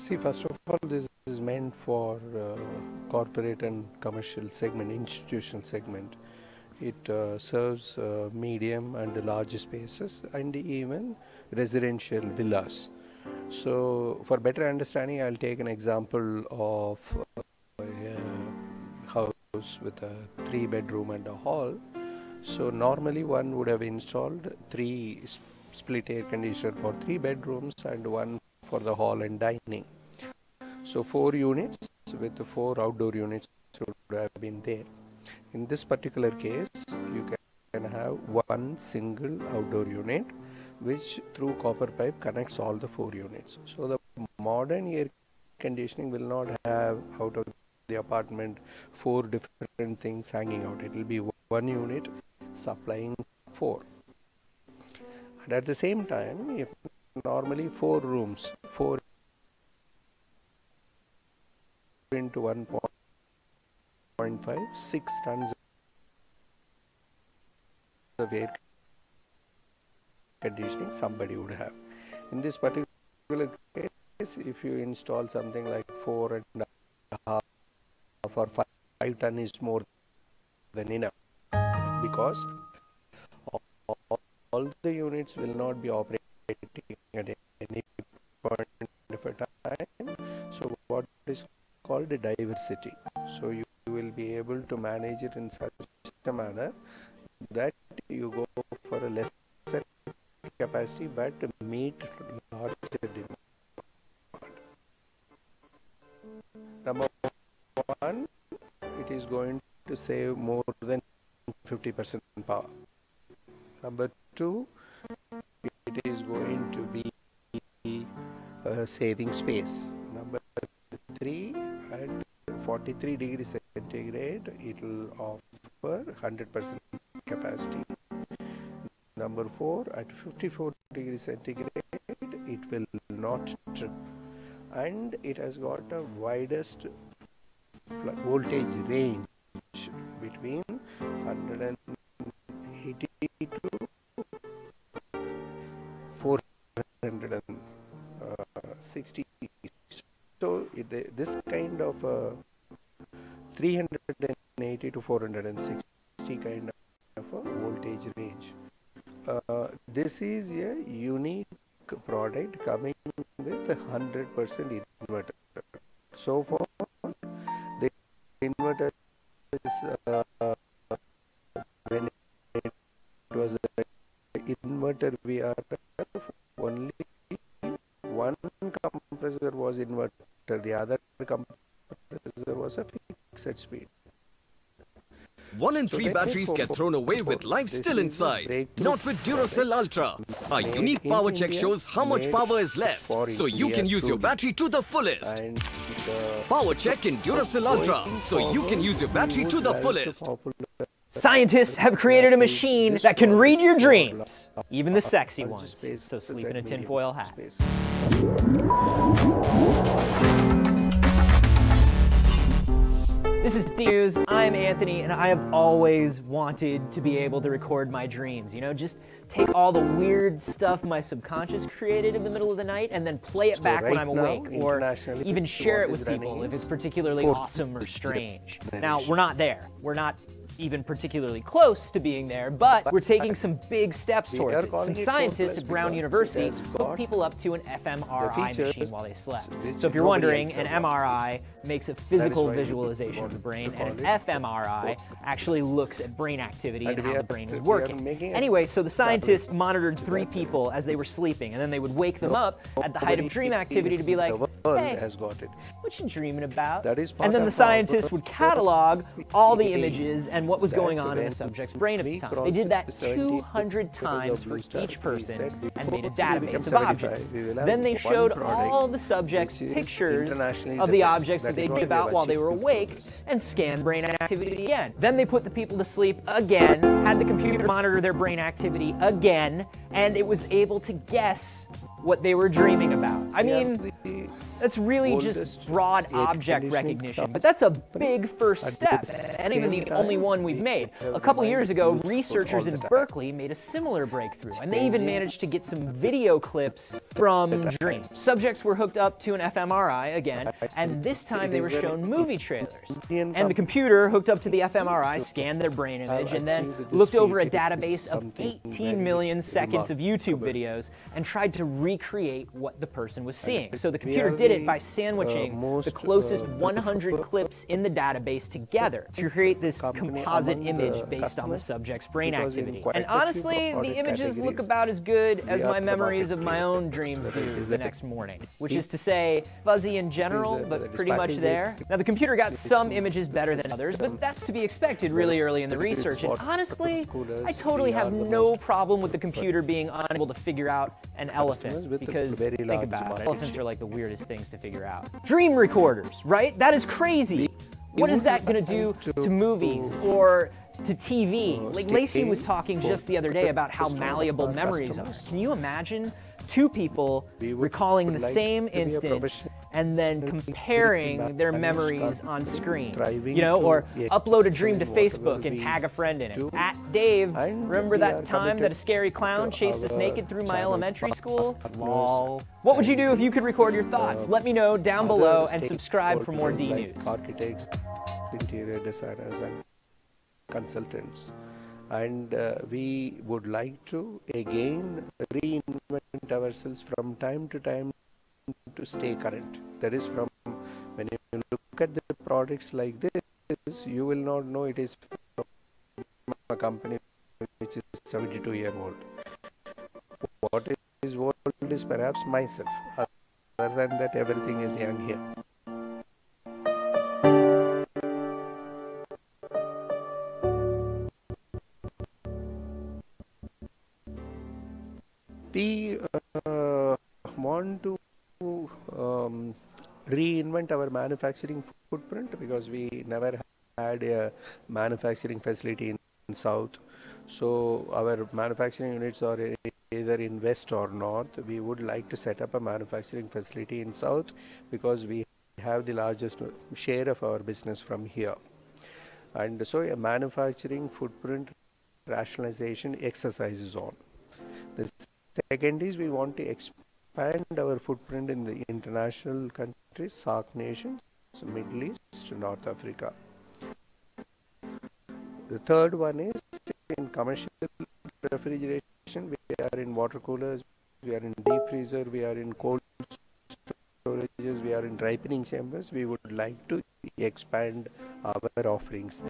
See, first of all, this is meant for corporate and commercial segment, institutional segment. It serves medium and large spaces and even residential villas. So, for better understanding, I'll take an example of a house with a 3-bedroom and a hall. So, normally one would have installed 3 split air conditioner for 3 bedrooms and 1 for the hall and dining. So 4 units with 4 outdoor units would have been there. In this particular case, you can have one single outdoor unit which through copper pipe connects all the 4 units. So the modern air conditioning will not have out of the apartment 4 different things hanging out. It will be one unit supplying 4. And at the same time, if normally 4 rooms, 4 into 1.5, 6 tons of air conditioning somebody would have. In this particular case, if you install something like 4.5 or 5 ton is more than enough, because all the units will not be operating at any point of a time. So what is called a diversity. So you will be able to manage it in such a manner that you go for a lesser capacity but meet larger demand. Number 1, it is going to save more than 50% power. Number 2, it is going to be saving space. Number 3, at 43 degrees centigrade, it will offer 100% capacity. Number 4, at 54 degrees centigrade, it will not trip. And it has got a widest voltage range between 180 to 460. So this kind of 380 to 460 kind of a voltage range. This is a unique product coming with 100% inverter. So far, the inverter is when it was an inverter VRF, only one compressor was inverter, the other compressor was a fixed speed. 1 in 3 batteries get thrown away with life still inside. Not with Duracell Ultra. Our unique power check shows how much power is left, so you can use your battery to the fullest. Power check in Duracell Ultra, so you can use your battery to the fullest. Scientists have created a machine that can read your dreams, even the sexy ones. So sleep in a tinfoil hat. This is News. I'm Anthony, and I have always wanted to be able to record my dreams. You know, just take all the weird stuff my subconscious created in the middle of the night and then play it back when I'm awake, or even share it with people if it's particularly awesome or strange. Now, we're not there. We're not even particularly close to being there, but we're taking some big steps towards it. Some scientists at Brown University hooked people up to an fMRI machine while they slept. So if you're wondering, an MRI makes a physical visualization of the brain, and an fMRI actually looks at brain activity and how the brain is working. Anyway, so the scientists monitored 3 people as they were sleeping, and then they would wake them up at the height of dream activity to be like, hey, what you dreaming about? And then the scientists would catalog all the images and what was going on in the subject's brain at the time. They did that 200 times for each person and made a database of objects. Then they showed all the subjects pictures of the objects that they knew about while they were awake and scanned brain activity again. Then they put the people to sleep again, had the computer monitor their brain activity again, and it was able to guess what they were dreaming about. I mean, That's really just broad object recognition, but that's a big first step, and even the only one we've made. A couple years ago, researchers in Berkeley made a similar breakthrough, and they even managed to get some video clips from dreams. Subjects were hooked up to an fMRI again, and this time they were shown movie trailers. And the computer hooked up to the fMRI scanned their brain image and then looked over a database of 18 million seconds of YouTube videos and tried to recreate what the person was seeing. So the computer did it by sandwiching the closest 100 clips in the database together to create this composite image based on the subject's brain activity. And honestly, the images look about as good as my memories of my own dreams do the next morning, which is to say, fuzzy in general, but pretty much there. Now, the computer got some images better than others, but that's to be expected really early in the research. And honestly, I totally have no problem with the computer being unable to figure out an elephant, because think about it, elephants are like the weirdest things to figure out. Dream recorders, right? That is crazy. What is that going to do to movies or to TV? Like Lacey was talking just the other day about how malleable memories are. Can you imagine two people recalling the same instance and then comparing their memories on screen? You know, or upload a dream to Facebook and tag a friend in it. At Dave, remember that time that a scary clown chased us naked through my elementary school? Lol. What would you do if you could record your thoughts? Let me know down below and subscribe for more D News. Architects, interior designers, and consultants. And we would like to again reinvent ourselves from time to time to stay current. That is, from when you look at the products like this, you will not know it is from a company which is 72-year-old. What is old is perhaps myself. Other than that, everything is young here. We want to reinvent our manufacturing footprint because we never had a manufacturing facility in South. So our manufacturing units are either in West or North. We would like to set up a manufacturing facility in South because we have the largest share of our business from here. And so a manufacturing footprint rationalization exercise is on. The second is we want to expand our footprint in the international countries, SAARC nations, Middle East, North Africa. The third one is in commercial refrigeration. We are in water coolers, we are in deep freezer, we are in cold storages, we are in ripening chambers. We would like to expand our offerings.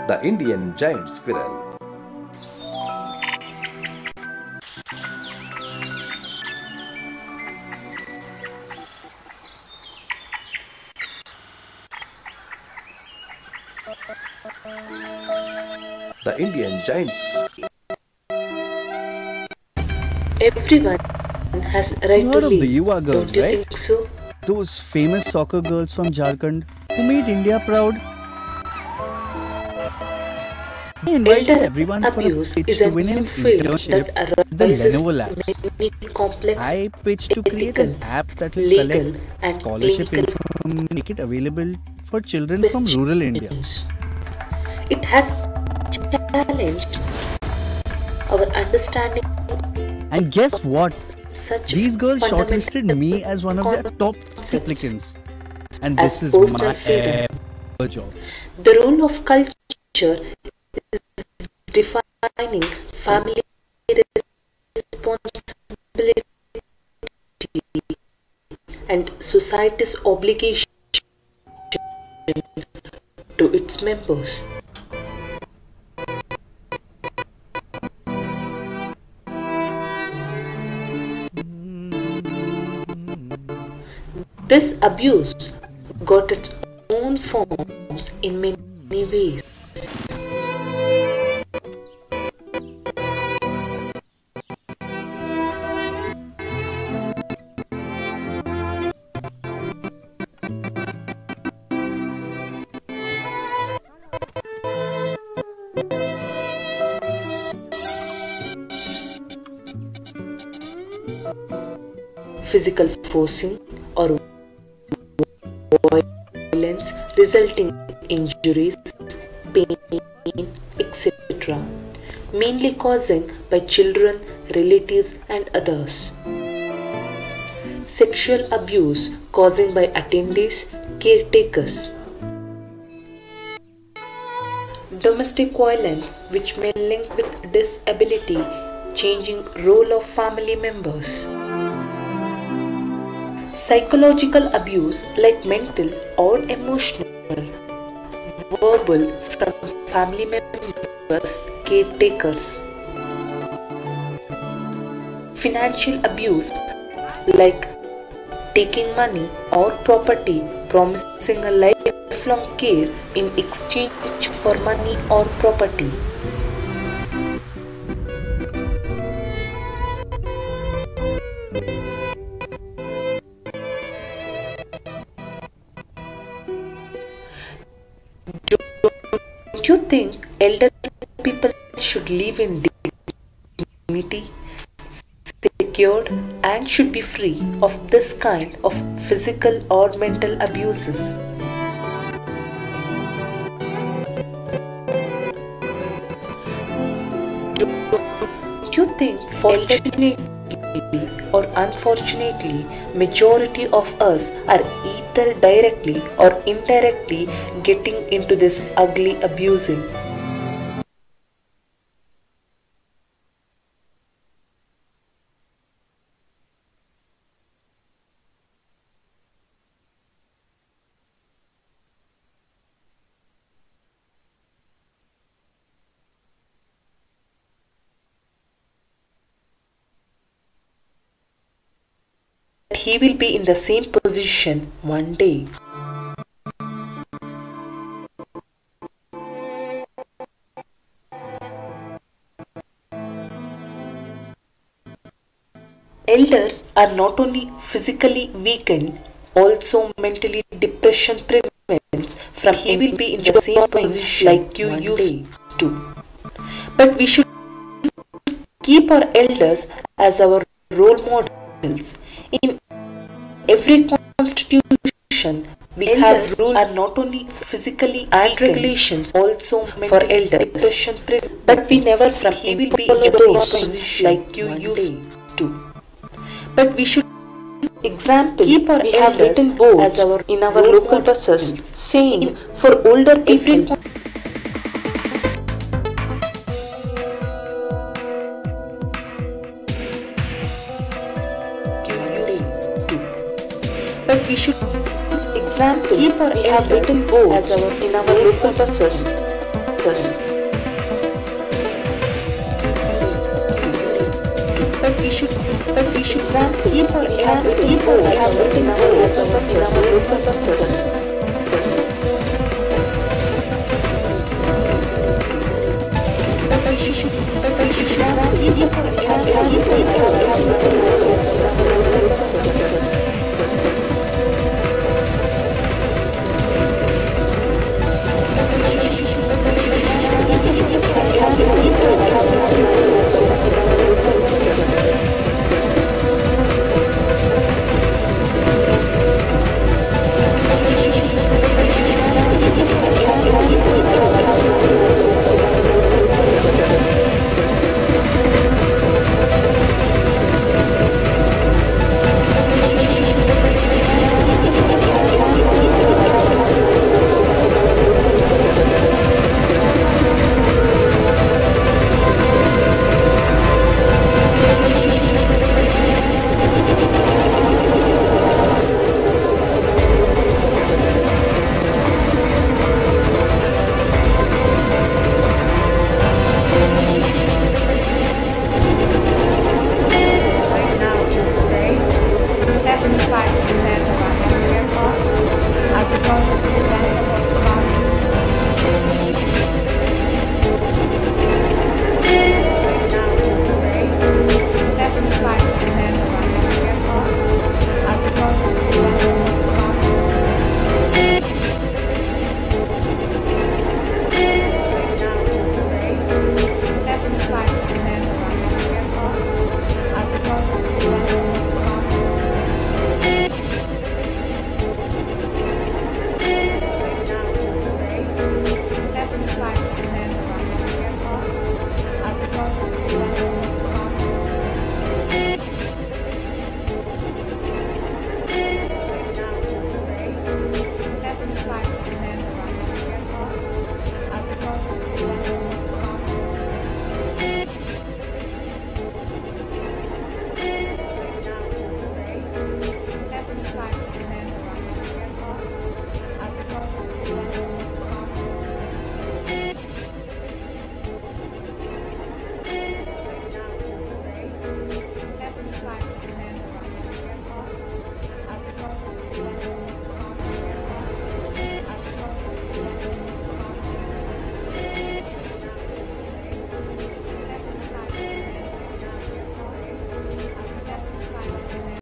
The Indian giant squirrel. The Indian giant. Everyone has a right You to heard of live. the Yuva girls, Don't you right? think so? Those famous soccer girls from Jharkhand who made India proud. They invited Elder everyone for a abuse pitch is to a win an new field internship that at the arises Lenovo Labs. many complex, I pitched to create an ethical, app that will legal collect and scholarship clinical information and make it available for children from questions. rural India. It has challenged our understanding And guess what? such These girls fundamental shortlisted me as one of their top concepts applicants. And as this is personal my freedom. job. The role of culture is defining family responsibility and society's obligation to its members. This abuse got its own forms in many ways. Physical forcing or violence resulting in injuries, pain, etc., mainly causing by children, relatives and others. Sexual abuse causing by attendees, caretakers. Domestic violence which may link with disability, changing role of family members. Psychological abuse like mental or emotional, verbal from family members, caretakers. Financial abuse like taking money or property, promising a lifelong care in exchange for money or property. Don't you think elder people should live in dignity, secured, and should be free of this kind of physical or mental abuses? Don't you think, fortunately or unfortunately, majority of us are either directly or indirectly getting into this ugly abusing? He will be in the same position one day. Elders are not only physically weakened, also mentally depression prevents from he will be in the same position like you used to. But we should keep our elders as our role models. In every constitution, we have rules are not only physically and regulations also for elders. But we never from he will be in the same position like you used to. But we should keep our elders written boards in our local buses saying for older people. But we should keep our written boards in our local buses But we should keep our eyes open for our local buses.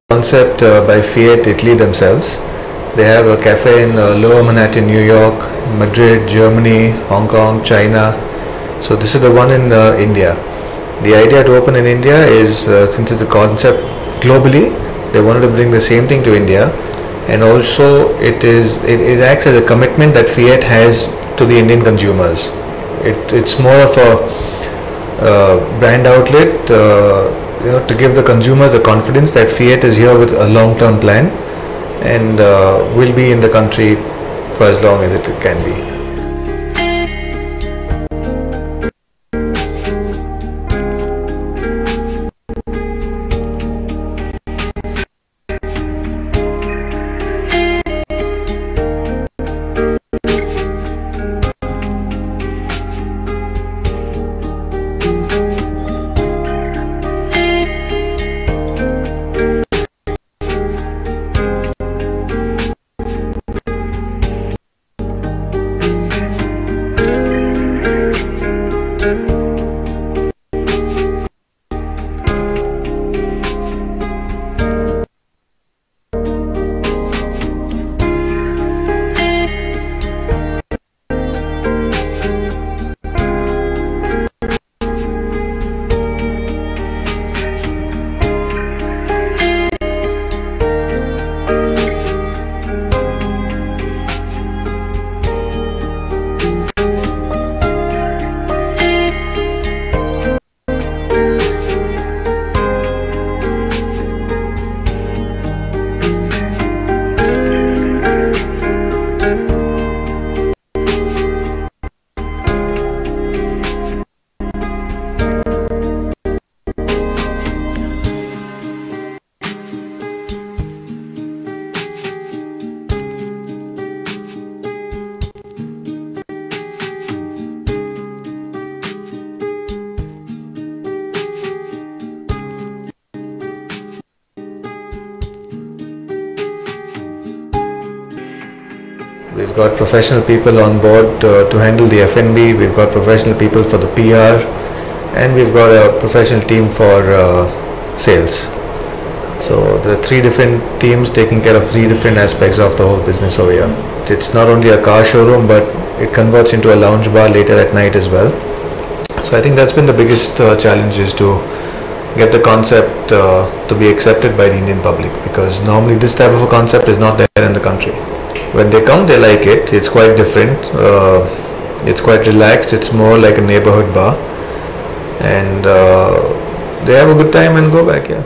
Concept by Fiat Italy themselves. They have a cafe in Lower Manhattan, New York, Madrid, Germany, Hong Kong, China. So this is the one in India. The idea to open in India is since it's a concept globally, they wanted to bring the same thing to India, and also it acts as a commitment that Fiat has to the Indian consumers. It's more of a brand outlet. To give the consumers the confidence that Fiat is here with a long-term plan and will be in the country for as long as it can be. We've got professional people on board to handle the F&B. We've got professional people for the PR, and we've got a professional team for sales. So there are 3 different teams taking care of 3 different aspects of the whole business over here. It's not only a car showroom, but it converts into a lounge bar later at night as well. So I think that's been the biggest challenge, is to get the concept to be accepted by the Indian public, because normally this type of a concept is not there in the country. When they come, they like it. It's quite different. It's quite relaxed. It's more like a neighborhood bar, and they have a good time and go back. Yeah.